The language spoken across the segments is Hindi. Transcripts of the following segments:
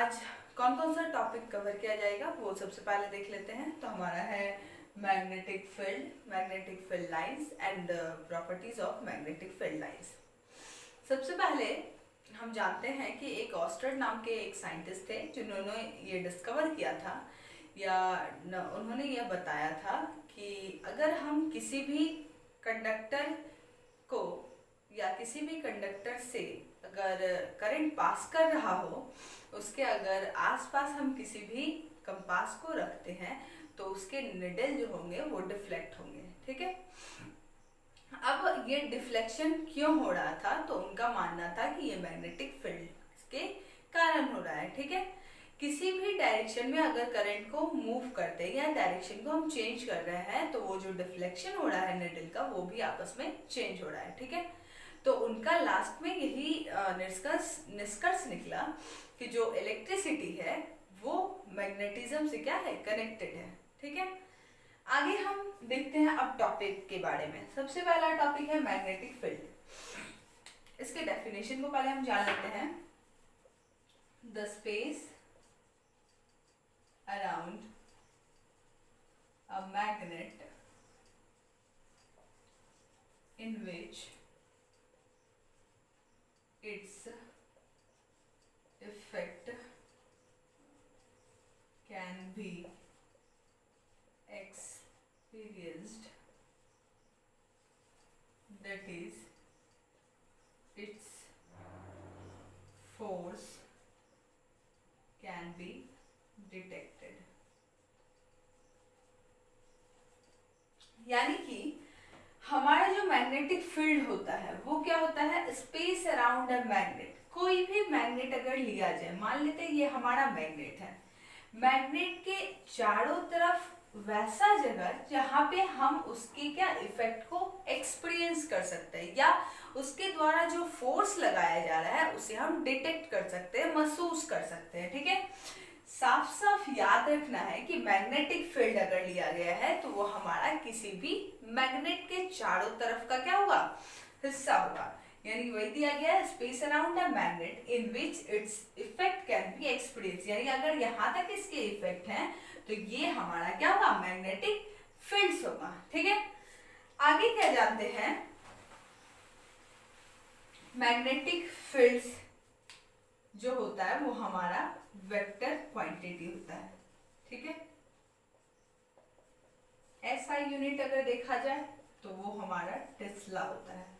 आज कौन कौन सा टॉपिक कवर किया जाएगा वो सबसे पहले देख लेते हैं। तो हमारा है magnetic field lines and properties of magnetic field lines. सबसे पहले हम जानते हैं कि एक ऑस्टर्ड नाम के एक साइंटिस्ट थे जिन्होंने ये डिस्कवर किया था या उन्होंने ये बताया था कि अगर हम किसी भी कंडक्टर को या किसी भी कंडक्टर से अगर करंट पास कर रहा हो, उसके अगर आसपास हम किसी भी कंपास को रखते हैं तो उसके निडल जो होंगे वो डिफ्लेक्ट होंगे। ठीक है, अब ये डिफ्लेक्शन क्यों हो रहा था? तो उनका मानना था कि ये मैग्नेटिक फील्ड के कारण हो रहा है। ठीक है, किसी भी डायरेक्शन में अगर करंट को मूव करते हैं या डायरेक्शन को हम चेंज कर रहे हैं तो वो जो डिफ्लेक्शन हो रहा है निडल का वो भी आपस में चेंज हो रहा है। ठीक है, तो उनका लास्ट में यही निष्कर्ष निकला कि जो इलेक्ट्रिसिटी है वो मैग्नेटिज्म से क्या है, कनेक्टेड है। ठीक है, आगे हम देखते हैं अब टॉपिक के बारे में। सबसे पहला टॉपिक है मैग्नेटिक फील्ड। इसके डेफिनेशन को पहले हम जान लेते हैं। The space around a magnet in which its effect can be experienced, that is, its force can be detected। यानी कि हमारा जो मैग्नेटिक फील्ड होता है वो क्या होता है, स्पेस अराउंड अ मैग्नेट। कोई भी मैग्नेट अगर लिया जाए, मान लेते हैं ये हमारा मैग्नेट है, मैग्नेट के चारों तरफ वैसा जगह जहां पे हम उसके क्या इफेक्ट को एक्सपीरियंस कर सकते हैं या उसके द्वारा जो फोर्स लगाया जा रहा है उसे हम डिटेक्ट कर सकते हैं, महसूस कर सकते हैं। ठीक है, साफ साफ याद रखना है कि मैग्नेटिक फील्ड अगर लिया गया है तो वो हमारा किसी भी मैग्नेट के चारों तरफ का क्या होगा, हिस्सा होगा। यानी वही दिया गया है, space around a magnet in which its effect can be experience. यानी अगर यहाँ तक इसके इफेक्ट हैं तो ये हमारा क्या होगा, मैग्नेटिक फील्ड्स होगा। ठीक है, आगे क्या जानते हैं, मैग्नेटिक फील्ड्स जो होता है वो हमारा वेक्टर क्वांटिटी होता है। ठीक है, एसआई यूनिट अगर देखा जाए तो वो हमारा टेस्ला होता है।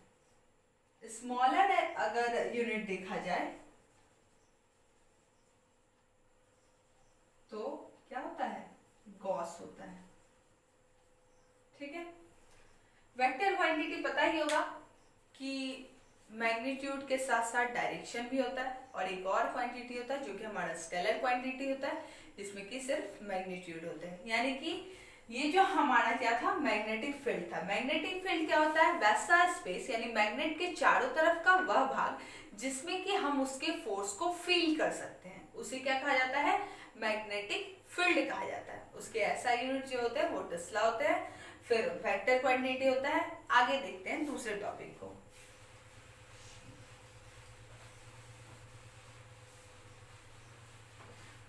स्मॉलर अगर यूनिट देखा जाए तो क्या होता है, गॉस होता है। ठीक है, वेक्टर क्वांटिटी पता ही होगा कि मैग्नीट्यूड के साथ साथ डायरेक्शन भी होता है और एक और क्वांटिटी होता है जो कि हमारा स्केलर क्वांटिटी होता है जिसमें कि सिर्फ मैग्नीट्यूड होते हैं। यानी कि ये जो हमारा क्या था, मैग्नेटिक फील्ड था। मैग्नेटिक फील्ड क्या होता है, वैसा स्पेस यानी मैग्नेट के चारों तरफ का वह भाग जिसमें कि हम उसके फोर्स को फील कर सकते हैं, उसे क्या कहा जाता है, मैग्नेटिक फील्ड कहा जाता है। उसके ऐसा यूनिट जो होते हैं वो टेस्ला होते हैं। फिर वेक्टर क्वांटिटी होता है। आगे देखते हैं दूसरे टॉपिक को।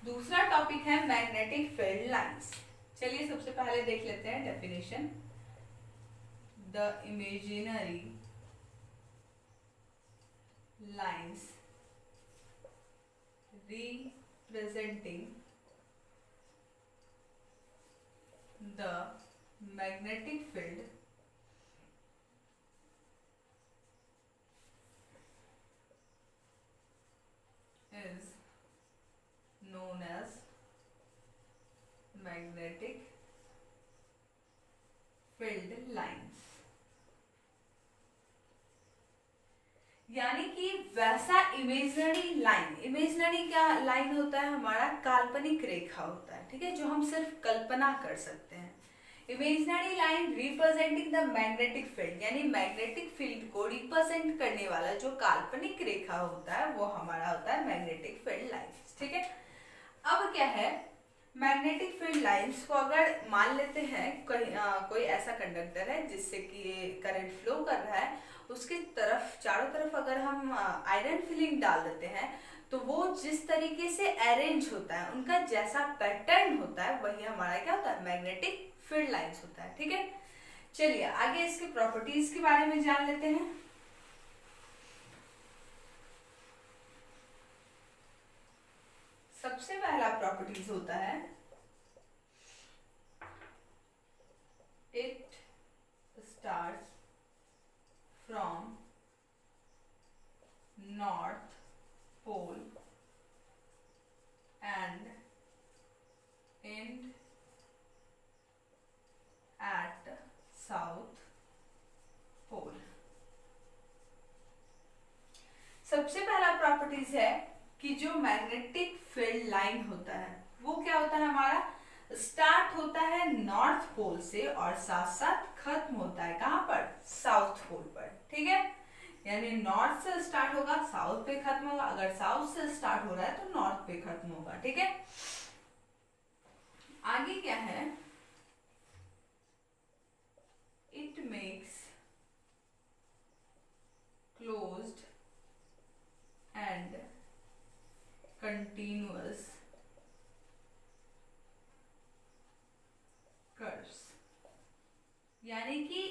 दूसरा टॉपिक है मैग्नेटिक फील्ड लाइंस। चलिए सबसे पहले देख लेते हैं definition. The imaginary lines representing the magnetic field is known as magnetic field lines। यानी कि वैसा इमेजिनरी लाइन, इमेजिनरी क्या लाइन होता है, हमारा काल्पनिक रेखा होता है। ठीक है, जो हम सिर्फ कल्पना कर सकते हैं। Imaginary line representing the magnetic field, यानी मैग्नेटिक फील्ड को रिप्रेजेंट करने वाला जो काल्पनिक रेखा होता है वो हमारा होता है मैग्नेटिक फील्ड लाइंस। ठीक है, अब क्या है, मैग्नेटिक फील्ड लाइंस को अगर मान लेते हैं कोई ऐसा कंडक्टर है जिससे कि करंट फ्लो कर रहा है, उसकी तरफ चारों तरफ अगर हम आयरन फिलिंग डाल देते हैं तो वो जिस तरीके से अरेंज होता है, उनका जैसा पैटर्न होता है, वही हमारा क्या होता है, मैग्नेटिक फील्ड लाइंस होता है। ठीक है, चलिए आगे इसके प्रॉपर्टीज के बारे में जान लेते हैं। सबसे पहला प्रॉपर्टीज होता है it starts from north pole and end at south pole. सबसे पहला प्रॉपर्टीज है कि जो मैग्नेटिक फील्ड लाइन होता है वो क्या होता है हमारा, स्टार्ट होता है नॉर्थ पोल से और साथ साथ खत्म होता है कहां पर, साउथ पोल पर। ठीक है, यानी नॉर्थ से स्टार्ट होगा साउथ पे खत्म होगा, अगर साउथ से स्टार्ट हो रहा है तो नॉर्थ पे खत्म होगा। ठीक है, आगे क्या है, it makes closed end continuous curves, यानी कि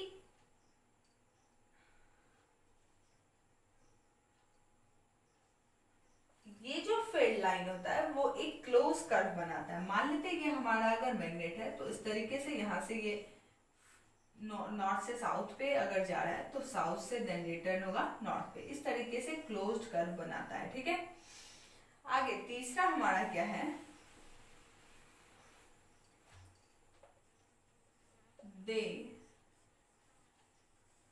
ये जो फील्ड लाइन होता है वो एक क्लोज कर्व बनाता है। मान लेते हैं कि हमारा अगर मैग्नेट है तो इस तरीके से यहां से ये नॉर्थ से साउथ पे अगर जा रहा है तो साउथ से देन रिटर्न होगा नॉर्थ पे, इस तरीके से क्लोज्ड कर्व बनाता है। ठीक है, आगे तीसरा हमारा क्या है, they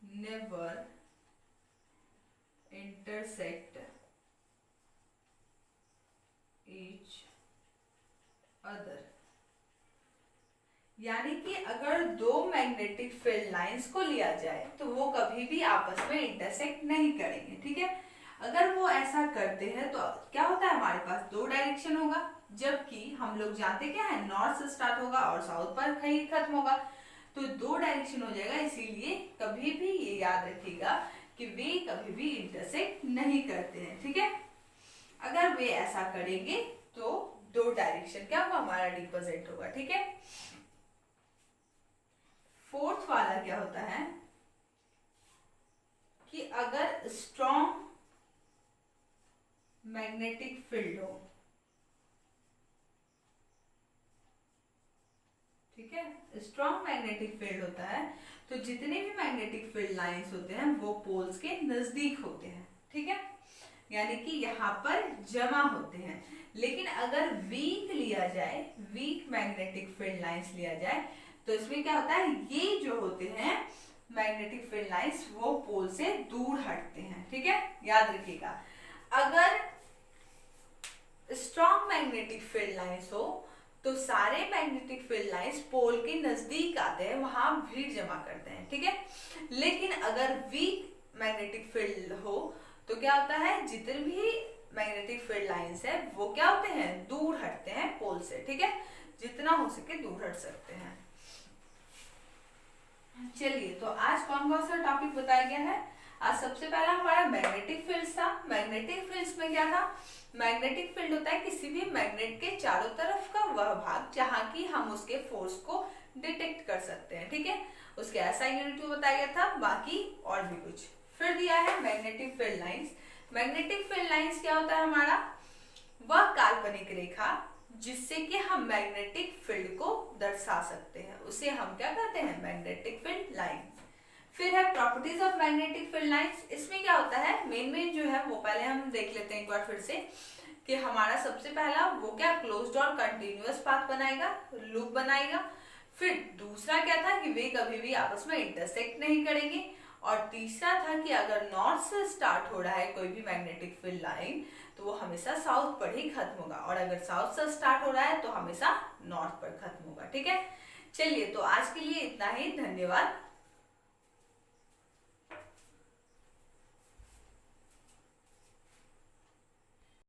never intersect each other, यानी कि अगर दो मैग्नेटिक फील्ड लाइंस को लिया जाए तो वो कभी भी आपस में इंटरसेक्ट नहीं करेंगे। ठीक है, अगर वो ऐसा करते हैं तो क्या होता है, हमारे पास दो डायरेक्शन होगा, जबकि हम लोग जानते क्या है, नॉर्थ से स्टार्ट होगा और साउथ पर कहीं खत्म होगा, तो दो डायरेक्शन हो जाएगा। इसीलिए कभी भी ये याद रखिएगा कि वे कभी भी इंटरसेक्ट नहीं करते हैं। ठीक है, अगर वे ऐसा करेंगे तो दो डायरेक्शन क्या होगा, हमारा रिप्रेजेंट होगा। ठीक है, फोर्थ वाला क्या होता है कि अगर स्ट्रॉन्ग मैग्नेटिक फील्ड हो, ठीक है, स्ट्रॉन्ग मैग्नेटिक फील्ड होता है तो जितने भी मैग्नेटिक फील्ड लाइंस होते हैं वो पोल्स के नजदीक होते हैं। ठीक है, यानी कि यहाँ पर जमा होते हैं। लेकिन अगर वीक लिया जाए, वीक मैग्नेटिक फील्ड लाइंस लिया जाए तो इसमें क्या होता है, ये जो होते हैं मैग्नेटिक फील्ड लाइंस वो पोल से दूर हटते हैं। ठीक है, याद रखिएगा, अगर स्ट्रॉन्ग मैग्नेटिक फील्ड लाइंस हो तो सारे मैग्नेटिक फील्ड लाइंस पोल के नजदीक आते हैं, वहां भीड़ जमा करते हैं। ठीक है, लेकिन अगर वीक मैग्नेटिक फील्ड हो तो क्या होता है, जितने भी मैग्नेटिक फील्ड लाइंस है वो क्या होते हैं, दूर हटते हैं पोल से। ठीक है, जितना हो सके दूर हट सकते हैं। चलिए, तो आज कौन कौन सा टॉपिक बताया गया है। आज सबसे पहला हमारा मैग्नेटिक फील्ड्स था। मैग्नेटिक फील्ड्स में क्या था, मैग्नेटिक फील्ड होता है किसी भी मैग्नेट के चारों तरफ का वह भाग जहां की हम उसके फोर्स को डिटेक्ट कर सकते हैं। ठीक है, उसके ऐसा यूनिट बताया गया था, बाकी और भी कुछ। फिर दिया है magnetic field lines. Magnetic field lines क्या होता है हमारा, वह काल्पनिक रेखा जिससे कि हम मैग्नेटिक फील्ड को दर्शा सकते हैं, उसे हम क्या कहते हैं, मैग्नेटिक फील्ड लाइन। फिर है properties of magnetic field lines. इसमें क्या होता है, मेन जो है वो पहले हम देख लेते हैं एक बार फिर से, कि हमारा सबसे पहला वो क्या, क्लोज्ड और कंटिन्यूअस पाथ बनाएगा, लूप बनाएगा। फिर दूसरा क्या था कि वे कभी भी आपस में इंटरसेक्ट नहीं करेंगे। और तीसरा था कि अगर नॉर्थ से स्टार्ट हो रहा है कोई भी मैग्नेटिक फील्ड लाइन तो वो हमेशा साउथ पर ही खत्म होगा, और अगर साउथ से स्टार्ट हो रहा है तो हमेशा नॉर्थ पर खत्म होगा। ठीक है, चलिए तो आज के लिए इतना ही, धन्यवाद।